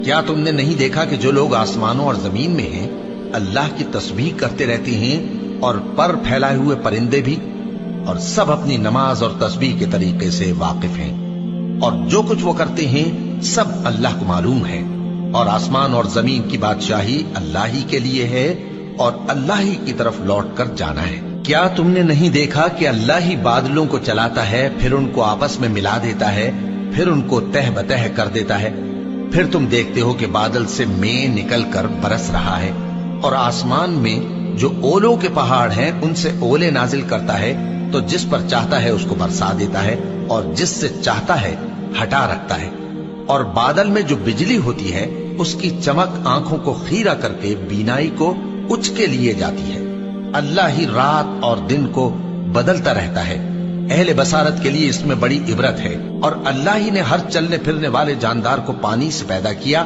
کیا تم نے نہیں دیکھا کہ جو لوگ آسمانوں اور زمین میں ہیں اللہ کی تسبیح کرتے رہتے ہیں، اور پر پھیلائے ہوئے پرندے بھی، اور سب اپنی نماز اور تسبیح کے طریقے سے واقف ہیں، اور جو کچھ وہ کرتے ہیں سب اللہ کو معلوم ہے، اور آسمان اور زمین کی بادشاہی اللہ ہی کے لیے ہے، اور اللہ ہی کی طرف لوٹ کر جانا ہے۔ کیا تم نے نہیں دیکھا کہ اللہ ہی بادلوں کو چلاتا ہے، پھر ان کو آپس میں ملا دیتا ہے، پھر ان کو تہ بتہ کر دیتا ہے، پھر تم دیکھتے ہو کہ بادل سے مے نکل کر برس رہا ہے، اور آسمان میں جو اولوں کے پہاڑ ہیں ان سے اولے نازل کرتا ہے، تو جس پر چاہتا ہے اس کو برسا دیتا ہے، اور جس سے چاہتا ہے ہٹا رکھتا ہے، اور بادل میں جو بجلی ہوتی ہے اس کی چمک آنکھوں کو خیرہ کر کے بینائی کو اچ کے لیے جاتی ہے۔ اللہ ہی رات اور دن کو بدلتا رہتا ہے، اہل بصارت کے لیے اس میں بڑی عبرت ہے۔ اور اللہ ہی نے ہر چلنے پھرنے والے جاندار کو پانی سے پیدا کیا